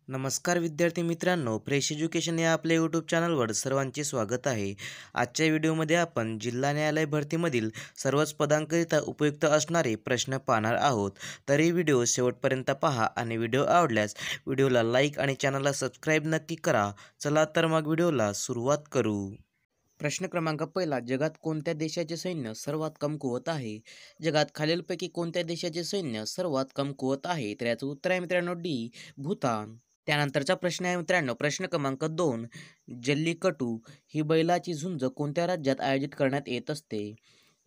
नमस्कार विद्यार्थी मित्रांनो, फ्रेश एज्युकेशन या आपल्या यूट्यूब चॅनलवर सर्वांचे स्वागत आहे. आजच्या व्हिडिओमध्ये आपण जिल्हा न्यायालय भरतीमधील सर्वच पदांकरिता उपयुक्त असणारे प्रश्न पाहणार आहोत. तर ही व्हिडिओ शेवटपर्यंत पहा आणि व्हिडिओ आवडल्यास व्हिडिओला लाईक आणि चॅनलला सबस्क्राईब नक्की करा. चला तर मग व्हिडिओला सुरुवात करू. प्रश्न क्रमांक पहिला, जगात कोणत्या देशाचे सैन्य सर्वात कमकुवत आहे? जगात खालीलपैकी कोणत्या देशाचे सैन्य सर्वात कमकुवत आहे? तर याचं उत्तर आहे मित्रांनो डी, भूतान. त्यानंतरचा प्रश्न आहे मित्रांनो, प्रश्न क्रमांक 2, जल्लीकटू ही बैलाची झुंज कोणत्या राज्यात आयोजित करण्यात येत असते?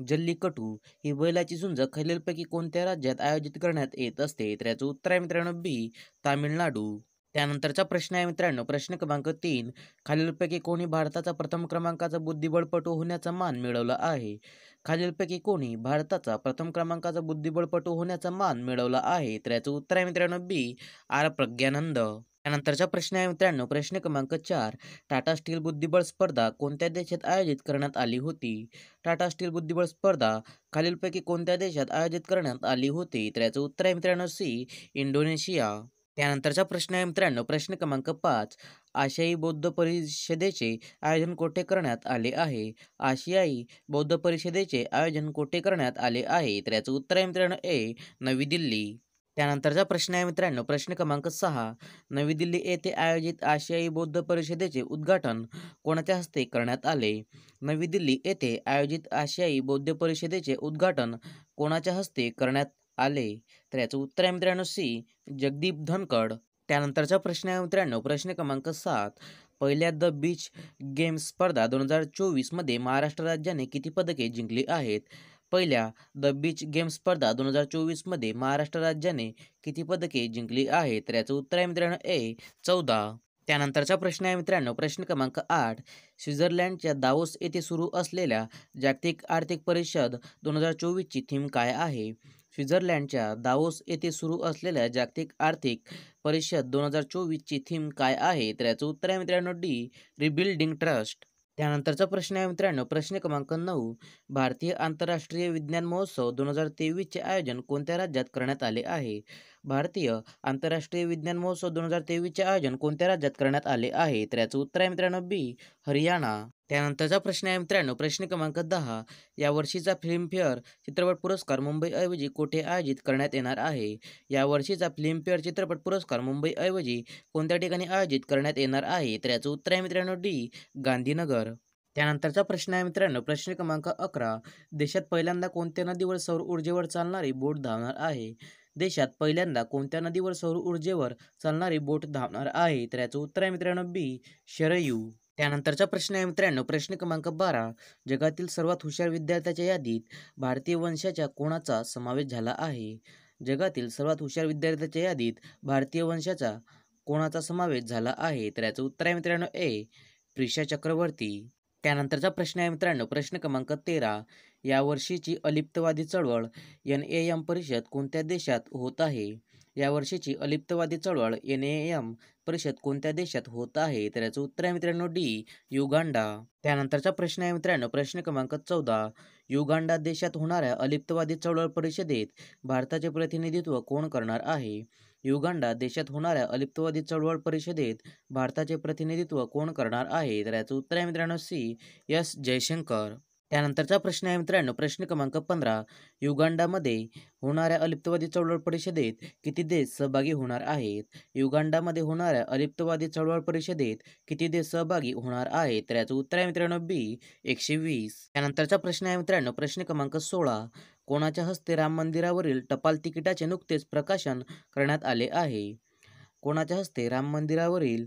जल्लीकटू ही बैलाची झुंज खालीलपैकी कोणत्या राज्यात आयोजित करण्यात येत असते? तर याचं उत्तर आहे मित्रांनो बी, तामिळनाडू. त्यानंतरचा प्रश्न आहे मित्रांनो, प्रश्न क्रमांक 3, खालीलपैकी कोणी भारताचा प्रथम क्रमांकाचा बुद्धिबळपटू होण्याचा मान मिळवला आहे? खालीलपैकी कोणी भारताचा प्रथम क्रमांकाचा बुद्धिबळपटू होण्याचा मान मिळवला आहे? तर याचं उत्तर आहे मित्रांनो बी, आर प्रग्यानंद. त्यानंतरचा प्रश्न आहे मित्रांनो, प्रश्न क्रमांक 4, टाटा स्टील बुद्धिबळ स्पर्धा कोणत्या देशात आयोजित करण्यात आली होती? टाटा स्टील बुद्धिबळ स्पर्धा खालीलपैकी कोणत्या देशात आयोजित करण्यात आली होती? तर याचं उत्तर आहे मित्रांनो सी, इंडोनेशिया. त्यानंतरचा प्रश्न आहे मित्रांनो, प्रश्न क्रमांक 5, आशियाई बौद्ध परिषदेचे आयोजन कोठे करण्यात आले आहे? आशियाई बौद्ध परिषदेचे आयोजन कोठे करण्यात आले आहे? तर याचं उत्तर आहे मित्रांनो ए, नवी दिल्ली. त्यानंतरचा प्रश्न आहे मित्रांनो, प्रश्न क्रमांक 6, नवी दिल्ली येथे आयोजित आशियाई बौद्ध परिषदेचे उद्घाटन कोणाच्या हस्ते करण्यात आले? नवी दिल्ली येथे आयोजित आशियाई बौद्ध परिषदेचे उद्घाटन कोणाच्या हस्ते करण्यात आले? तर याचं उत्तर आहे मित्रांनो सी, जगदीप धनखड. त्यानंतरचा प्रश्न आहे मित्रांनो, प्रश्न क्रमांक 7, पहिल्या द बीच गेम्स स्पर्धा 2024 मध्ये महाराष्ट्र राज्याने किती पदके जिंकली आहेत? पहिल्या द बीच गेम्स स्पर्धा 2024 मध्ये महाराष्ट्र राज्याने किती पदके जिंकली आहेत? तर याचं उत्तर आहे मित्रांनो ए, 14. त्यानंतरचा प्रश्न आहे मित्रांनो, प्रश्न क्रमांक 8, स्वित्झर्लंडच्या दावोस येथे सुरू असलेल्या जागतिक आर्थिक परिषद 2024 ची थीम काय आहे? स्वित्झर्लंडच्या दावोस येथे सुरू असलेल्या जागतिक आर्थिक परिषद 2024 ची थीम काय आहे? तर याचं उत्तर आहे मित्रांनो डी, रिबिल्डिंग ट्रस्ट. त्यानंतरचा प्रश्न आहे मित्रांनो, प्रश्न क्रमांक 9, भारतीय आंतरराष्ट्रीय विज्ञान महोत्सव 2023 चे आयोजन कोणत्या राज्यात करण्यात आले आहे? भारतीय आंतरराष्ट्रीय विज्ञान महोत्सव 2023 चे आयोजन कोणत्या राज्यात करण्यात आले आहे? तर याचं उत्तर आहे मित्रांनो बी, हरियाणा. त्यानंतरचा प्रश्न आहे मित्रांनो, प्रश्न क्रमांक 10, यावर्षीचा फिल्मफेअर चित्रपट पुरस्कार मुंबईऐवजी कोठे आयोजित करण्यात येणार आहे? यावर्षीचा फिल्मफेअर चित्रपट पुरस्कार मुंबईऐवजी कोणत्या ठिकाणी आयोजित करण्यात येणार आहे? तर याचं उत्तर आहे मित्रांनो डी, गांधीनगर. त्यानंतरचा प्रश्न आहे मित्रांनो, प्रश्न क्रमांक 11, देशात पहिल्यांदा कोणत्या नदीवर सौर ऊर्जेवर चालणारी बोट धावणार आहे? देशात पहिल्यांदा कोणत्या नदीवर सौर ऊर्जेवर चालणारी बोट धावणार आहे? तर याचं उत्तर आहे मित्रांनो बी, शरयू. त्यानंतरचा प्रश्न आहे मित्रांनो, प्रश्न क्रमांक 12, जगातील सर्वात हुशार विद्यार्थ्याच्या यादीत भारतीय वंशाच्या कोणाचा समावेश झाला आहे? जगातील सर्वात हुशार विद्यार्थ्याच्या यादीत भारतीय वंशाचा कोणाचा समावेश झाला आहे? तर याचं उत्तर आहे मित्रांनो ए, प्रिशा चक्रवर्ती. त्यानंतरचा प्रश्न आहे मित्रांनो, प्रश्न क्रमांक 13, यावर्षीची अलिप्तवादी चळवळ NAM परिषद कोणत्या देशात होत आहे? यावर्षीची अलिप्तवादी चळवळ NAM परिषद कोणत्या देशात होत आहे? तर याचं उत्तर आहे मित्रांनो डी, युगांडा. त्यानंतरचा प्रश्न आहे मित्रांनो, प्रश्न क्रमांक 14, युगांडा देशात होणाऱ्या अलिप्तवादी चळवळ परिषदेत भारताचे प्रतिनिधित्व कोण करणार आहे? युगांडा देशात होणाऱ्या अलिप्तवादी चळवळ परिषदेत भारताचे प्रतिनिधित्व कोण करणार आहे? तर याचं उत्तर आहे मित्रांनो सी, एस जयशंकर. त्यानंतरचा प्रश्न आहे मित्रांनो, प्रश्न क्रमांक 15, युगांडामध्ये होणाऱ्या अलिप्तवादी चळवळ परिषदेत किती देश सहभागी होणार आहेत? युगांडामध्ये होणाऱ्या अलिप्तवादी चळवळ परिषदेत किती देश सहभागी होणार आहेत? तर याचं उत्तर आहे मित्रांनो बी, 120. त्यानंतरचा प्रश्न आहे मित्रांनो, प्रश्न क्रमांक 16, कोणाच्या हस्ते राम मंदिरावरील टपाल तिकिटाचे नुकतेच प्रकाशन करण्यात आले आहे? कोणाच्या हस्ते राम मंदिरावरील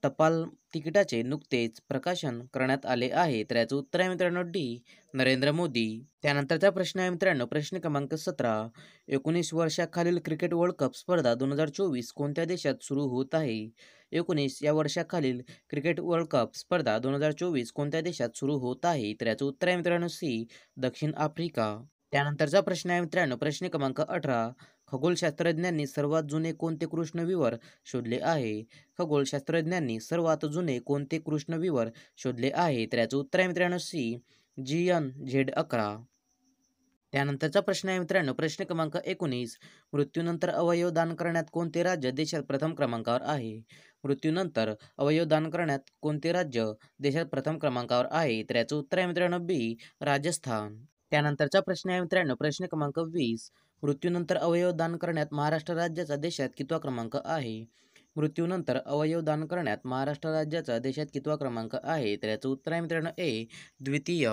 टपाल तिकिटाचे नुकतेच प्रकाशन करण्यात आले आहे? तर याचं उत्तर आहे मित्रांनो डी, नरेंद्र मोदी. त्यानंतरचा प्रश्न आहे मित्रांनो, प्रश्न क्रमांक 17, 19 वर्षाखालील क्रिकेट वर्ल्ड कप स्पर्धा 2024 कोणत्या देशात सुरू होत आहे? 19 या वर्षाखालील क्रिकेट वर्ल्ड कप स्पर्धा 2024 कोणत्या देशात सुरू होत आहे? तर याचं उत्तर आहे मित्रांनो सी, दक्षिण आफ्रिका. त्यानंतरचा प्रश्न आहे मित्रांनो, प्रश्न क्रमांक 18, खगोलशास्त्रज्ञांनी सर्वात जुने कोणते कृष्णविवर शोधले आहे? खगोलशास्त्रज्ञांनी सर्वात जुने कोणते कृष्णविवर शोधले आहे? तर याचं उत्तर आहे मित्रांनो सी, GN-Z11. त्यानंतरचा प्रश्न आहे मित्रांनो, प्रश्न क्रमांक 19. मृत्यूनंतर अवयव दान करण्यात कोणते राज्य देशात प्रथम क्रमांकावर आहे? मृत्यूनंतर अवयव दान करण्यात कोणते राज्य देशात प्रथम क्रमांकावर आहे? तर याचं उत्तर आहे मित्रांनो बी, राजस्थान. त्यानंतरचा प्रश्न आहे मित्रांनो, प्रश्न क्रमांक 20. मृत्यूनंतर अवयव दान करण्यात महाराष्ट्र राज्याचा देशात कितवा क्रमांक आहे? मृत्यूनंतर अवयव दान करण्यात महाराष्ट्र राज्याचा देशात कितवा क्रमांक आहे? तर याचं उत्तर आहे मित्रांनो ए, द्वितीय.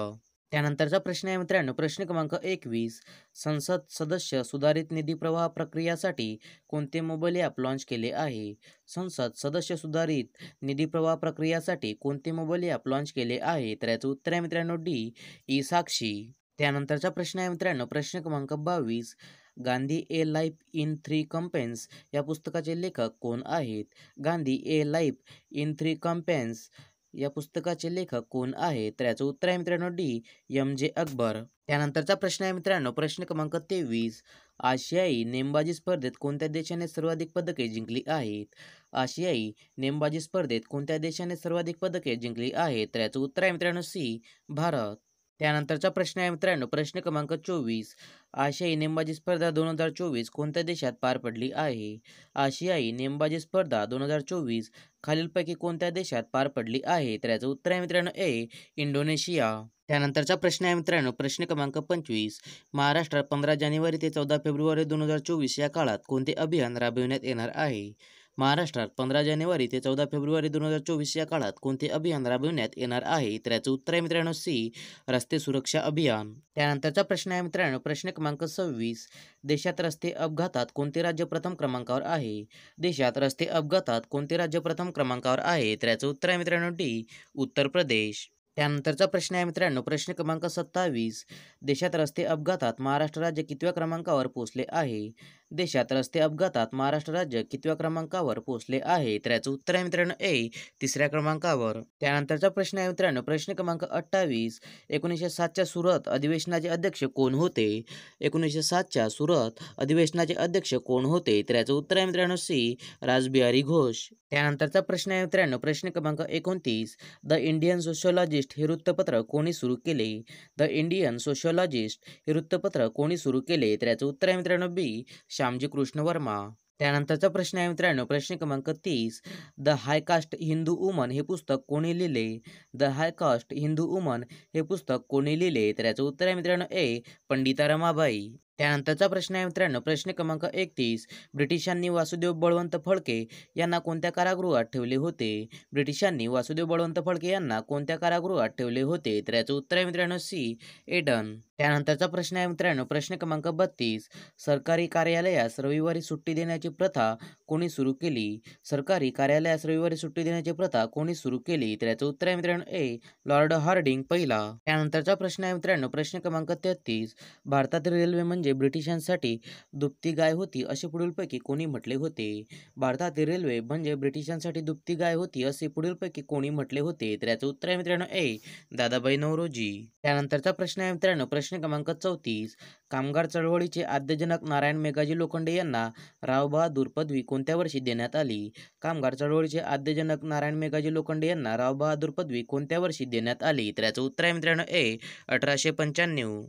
त्यानंतरचा प्रश्न आहे मित्रांनो, प्रश्न क्रमांक 21. संसद सदस्य सुधारित निधी प्रवाह प्रक्रियासाठी कोणते मोबाईल ॲप लॉन्च केले आहे? संसद सदस्य सुधारित निधी प्रवाह प्रक्रियासाठी कोणते मोबाईल ॲप लॉन्च केले आहे? तर याचं उत्तर आहे मित्रांनो डी, ई साक्षी. त्यानंतरचा प्रश्न आहे मित्रांनो, प्रश्न क्रमांक 22. गांधी ए लाईफ इन 3 कॅम्पेन्स या पुस्तकाचे लेखक कोण आहेत? गांधी ए लाईफ इन 3 कॅम्पेन्स या पुस्तकाचे लेखक कोण आहेत? तर याचं उत्तर आहे मित्रांनो डी, एम जे अकबर. त्यानंतरचा प्रश्न आहे मित्रांनो, प्रश्न क्रमांक 23. आशियाई नेमबाजी स्पर्धेत कोणत्या देशाने सर्वाधिक पदके जिंकली आहेत? आशियाई नेमबाजी स्पर्धेत कोणत्या देशाने सर्वाधिक पदके जिंकली आहेत? तर याचं उत्तर आहे मित्रांनो सी, भारत. त्यानंतरचा प्रश्न आहे मित्रांनो, प्रश्न क्रमांक 24. आशियाई नेमबाजी स्पर्धा 2024 कोणत्या देशात पार पडली आहे? आशियाई नेमबाजी स्पर्धा 2024 खालीलपैकी कोणत्या देशात पार पडली आहे? तर याचं उत्तर आहे मित्रांनो ए, इंडोनेशिया. त्यानंतरचा प्रश्न आहे मित्रांनो, प्रश्न क्रमांक 25. महाराष्ट्रात 15 जानेवारी ते 14 फेब्रुवारी 2024 या काळात कोणते अभियान राबविण्यात येणार आहे? महाराष्ट्रात 15 जानेवारी ते 14 फेब्रुवारी 2024 या काळात कोणते अभियान राबविण्यात येणार आहे? तर याचं उत्तर आहे मित्रांनो सी, रस्ते सुरक्षा अभियान. त्यानंतरचा प्रश्न आहे मित्रांनो, प्रश्न क्रमांक 26. देशात रस्ते अपघातात कोणते राज्य प्रथम क्रमांकावर आहे? देशात रस्ते अपघातात कोणते राज्य प्रथम क्रमांकावर आहे? तर याचं उत्तर आहे मित्रांनो डी, उत्तर प्रदेश. त्यानंतरचा प्रश्न आहे मित्रांनो, प्रश्न क्रमांक 27. देशात रस्ते अपघातात महाराष्ट्र राज्य कितव्या क्रमांकावर पोहोचले आहे? देशात रस्ते अपघातात महाराष्ट्र राज्य कितव्या क्रमांकावर पोहोचले आहे? तर याचं उत्तर आहे मित्रांनो ए, तिसऱ्या क्रमांकावर. त्यानंतरचा प्रश्न आहे मित्रांनो, प्रश्न क्रमांक 28. 1907च्या सुरत अधिवेशनाचे अध्यक्ष कोण होते? 1907च्या सुरत अधिवेशनाचे अध्यक्ष कोण होते? तर याचं उत्तर आहे मित्रांनो सी, रासबिहारी घोष. त्यानंतरचा प्रश्न आहे मित्रांनो, प्रश्न क्रमांक 29. द इंडियन सोशिओलॉजिस्ट हे वृत्तपत्र कोणी सुरू केले? द इंडियन सोशिओलॉजिस्ट हे वृत्तपत्र कोणी सुरू केले? तर याचं उत्तर आहे मित्रांनो बी, श्यामजी कृष्ण वर्मा. त्यानंतरचा प्रश्न आहे मित्रांनो, प्रश्न क्रमांक 30. The high caste Hindu woman हे पुस्तक कोणी लिहिले? The high caste Hindu woman हे पुस्तक कोणी लिहिले? तर याचं उत्तर आहे मित्रांनो ए, पंडिता रमाबाई. त्यानंतरचा प्रश्न आहे मित्रांनो, प्रश्न क्रमांक 31. ब्रिटिशांनी वासुदेव बळवंत फडके यांना कोणत्या कारागृहात ठेवले होते? ब्रिटिशांनी वासुदेव बळवंत फडके यांना कोणत्या कारागृहात ठेवले होते? तर याचं उत्तर आहे मित्रांनो सी, एडन. त्यानंतरचा प्रश्न आहे मित्रांनो, प्रश्न क्रमांक 32. सरकारी कार्यालयास रविवारी सुट्टी देण्याची प्रथा कोणी सुरू केली? सरकारी कार्यालयास रविवारी सुट्टी देण्याची प्रथा कोणी सुरू केली? तर याचं उत्तर आहे मित्रांनो ए, लॉर्ड हार्डिंग पहिला. त्यानंतरचा प्रश्न आहे मित्रांनो, प्रश्न क्रमांक 33. भारतातील रेल्वे म्हणजे ब्रिटिशांसाठी दुभती गाय होती असे पुढीलपैकी कोणी म्हटले होते? भारतातील रेल्वे म्हणजे ब्रिटिशांसाठी दुभती गाय होती असे पुढीलपैकी कोणी म्हटले होते? तर याचं उत्तर आहे मित्रांनो ए, दादाभाई नौरोजी. त्यानंतरचा प्रश्न आहे मित्रांनो, प्रश्न क्रमांक 34. कामगार चळवळीचे आद्यजनक नारायण मेघाजी लोखंडे यांना राव बहादूर पदवी कोणत्या वर्षी देण्यात आली? कामगार चळवळीचे आद्यजनक नारायण मेघाजी लोखंडे यांना राव बहादूर पदवी कोणत्या वर्षी देण्यात आली? तर याचं उत्तर आहे मित्रांनो ए, 1895.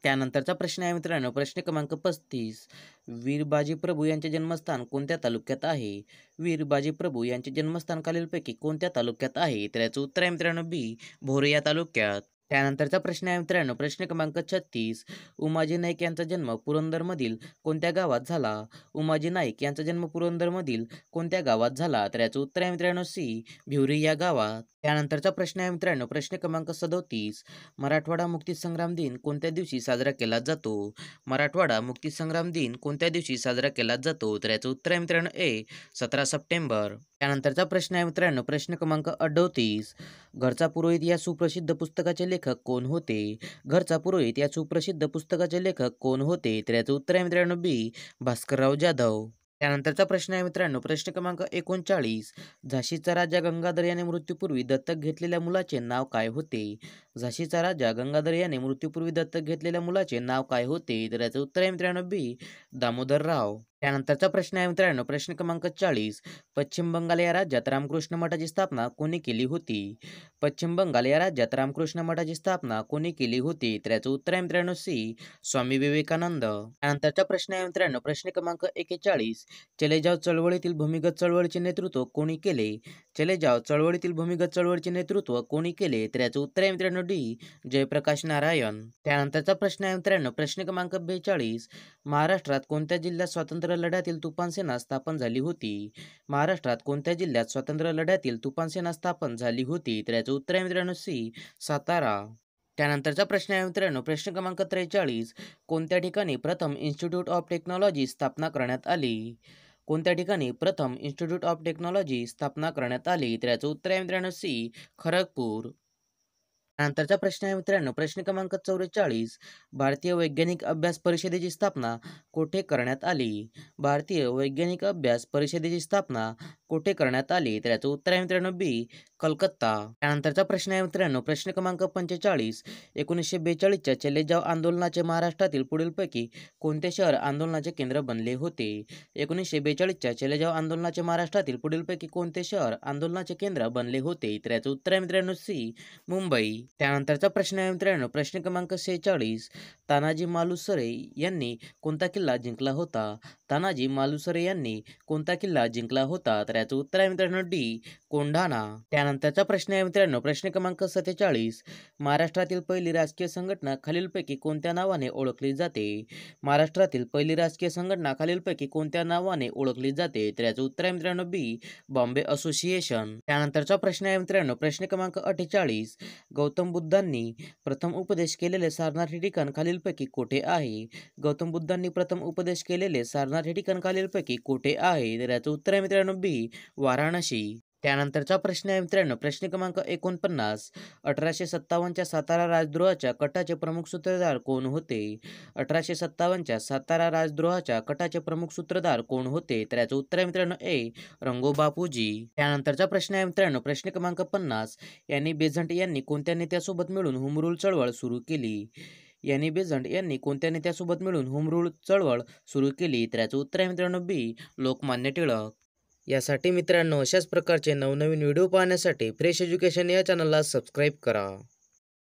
त्यानंतरचा प्रश्न आहे मित्रांनो, प्रश्न क्रमांक 35. वीर बाजी प्रभू यांचे जन्मस्थान कोणत्या तालुक्यात आहे? वीर बाजी प्रभू यांचे जन्मस्थान खालीलपैकी कोणत्या तालुक्यात आहे? तर याचं उत्तर आहे मित्रांनो बी, भोर या तालुक्यात. त्यानंतरचा प्रश्न आहे मित्रांनो, प्रश्न क्रमांक 36. उमाजी नाईक यांचा जन्म पुरंदरमधील कोणत्या गावात झाला? उमाजी नाईक यांचा जन्म पुरंदरमधील कोणत्या गावात झाला? तर याचं उत्तर आहे मित्रांनो सी, भिवरी या गावात. त्यानंतरचा प्रश्न आहे मित्रांनो, प्रश्न क्रमांक 37. मराठवाडा मुक्तीसंग्राम दिन कोणत्या दिवशी साजरा केला जातो? मराठवाडा मुक्तीसंग्राम दिन कोणत्या दिवशी साजरा केला जातो? तर याचं उत्तर आहे मित्रांनो ए, 17 सप्टेंबर. त्यानंतरचा प्रश्न आहे मित्रांनो, प्रश्न क्रमांक 38. घरचा पुरोहित या सुप्रसिद्ध पुस्तकाचे लेखक कोण होते? घरचा पुरोहित या सुप्रसिद्ध पुस्तकाचे लेखक कोण होते? तर याचं उत्तर आहे मित्रांनो बी, भास्करराव जाधव. त्यानंतरचा प्रश्न आहे मित्रांनो, प्रश्न क्रमांक 39. झाशीचा राजा गंगाधर याने मृत्यूपूर्वी दत्तक घेतलेल्या मुलाचे नाव काय होते? झाशीचा राजा गंगाधर याने मृत्यूपूर्वी दत्तक घेतलेल्या मुलाचे नाव काय होते? तर याचं उत्तर आहे मित्रांनो बी, दामोदरराव. त्यानंतरचा प्रश्न आहे मित्रांनो, प्रश्न क्रमांक 40. पश्चिम बंगाल या राज्यात रामकृष्ण मठाची स्थापना कोणी केली होती? पश्चिम बंगाल या राज्यात रामकृष्ण मठाची स्थापना कोणी केली होती? तर याचं उत्तर आहे मित्रांनो सी. स्वामी विवेकानंद. त्यानंतरचा प्रश्न आहे मित्रांनो, प्रश्न क्रमांक 41. चले जाव चळवळीतील भूमिगत चळवळीचे नेतृत्व कोणी केले? चले जाव चळवळीतील भूमिगत चळवळीचे नेतृत्व कोणी केले? तर याचं उत्तर आहे मित्रांनो डी. जयप्रकाश नारायण. त्यानंतरचा प्रश्न आहे मित्रांनो, प्रश्न क्रमांक 42. महाराष्ट्रात कोणत्या जिल्ह्यात स्वातंत्र्य लढ्यातील तुफान सेना स्थापन झाली होती? महाराष्ट्रात कोणत्या जिल्ह्यात स्वातंत्र्य लढ्यातील तुफान सेना स्थापन झाली होती? तर याचं उत्तर आहे मित्रांनो सी. सातारा. त्यानंतरचा प्रश्न आहे मित्रांनो, प्रश्न क्रमांक 43. कोणत्या ठिकाणी प्रथम इन्स्टिट्यूट ऑफ टेक्नॉलॉजी स्थापना करण्यात आली? कोणत्या ठिकाणी प्रथम इन्स्टिट्यूट ऑफ टेक्नॉलॉजी स्थापना करण्यात आली? तर याचं उत्तर आहे मित्रांनो सी. खरगपूर. त्यानंतरचा प्रश्न आहे मित्रांनो, प्रश्न क्रमांक 44. भारतीय वैज्ञानिक अभ्यास परिषदेची स्थापना कोठे करण्यात आली? भारतीय वैज्ञानिक अभ्यास परिषदेची स्थापना कोठे करण्यात आली? तर याचं उत्तर आहे मित्रांनो बी. कलकत्ता. त्यानंतरचा प्रश्न आहे मित्रांनो, प्रश्न क्रमांक 45. 1942च्या चले जाव आंदोलनाचे महाराष्ट्रातील पुढीलपैकी कोणते शहर आंदोलनाचे केंद्र बनले होते? 1942च्या चले जाव आंदोलनाचे महाराष्ट्रातील पुढीलपैकी कोणते शहर आंदोलनाचे केंद्र बनले होते? तर याचं उत्तर आहे मित्रांनो सी. मुंबई. त्यानंतरचा प्रश्न आहे मित्रांनो, प्रश्न क्रमांक 46. तानाजी मालुसरे यांनी कोणता किल्ला जिंकला होता? तानाजी मालुसरे यांनी कोणता किल्ला जिंकला होता? तर याचं उत्तर आहे मित्रांनो डी. कोंढाणा. त्यानंतरचा प्रश्न आहे मित्रांनो, प्रश्न क्रमांक 47. महाराष्ट्रातील पहिली राजकीय संघटना खालीलपैकी कोणत्या नावाने ओळखली जाते? महाराष्ट्रातील पहिली राजकीय संघटना खालीलपैकी कोणत्या नावाने ओळखली जाते? तर याचं उत्तर आहे मित्रांनो बी. बॉम्बे असोसिएशन. त्यानंतरचा प्रश्न आहे मित्रांनो, प्रश्न क्रमांक 48. गौतम बुद्धांनी प्रथम उपदेश केलेले सारनाथ हे ठिकाण खालीलपैकी कोठे आहे? गौतम बुद्धांनी प्रथम उपदेश केलेले सारनाथ हे ठिकाण खालीलपैकी कोठे आहे? तर याचं उत्तर आहे मित्रांनो बी. वाराणसी. त्यानंतरचा प्रश्न आहे मित्रांनो, प्रश्न क्रमांक 49. 1857च्या सातारा राजद्रोहाच्या कटाचे प्रमुख सूत्रधार कोण होते? 1857च्या सातारा राजद्रोहाच्या कटाचे प्रमुख सूत्रधार कोण होते? तर याचं उत्तर आहे मित्रांनो ए. रंगो बापूजी. त्यानंतरचा प्रश्न आहे मित्रांनो, प्रश्न क्रमांक 50. यांनी बेझंट यांनी कोणत्या नेत्यासोबत मिळून होम रूल चळवळ सुरू केली? यांनी बेझंट यांनी कोणत्या नेत्यासोबत मिळून होम रूल चळवळ सुरू केली? तर याचं उत्तर आहे मित्रांनो बी. लोकमान्य टिळक. यासाठी मित्रांनो, अशाच प्रकारचे नवनवीन व्हिडिओ पाहण्यासाठी फ्रेश एज्युकेशन या चॅनलला सबस्क्राईब करा.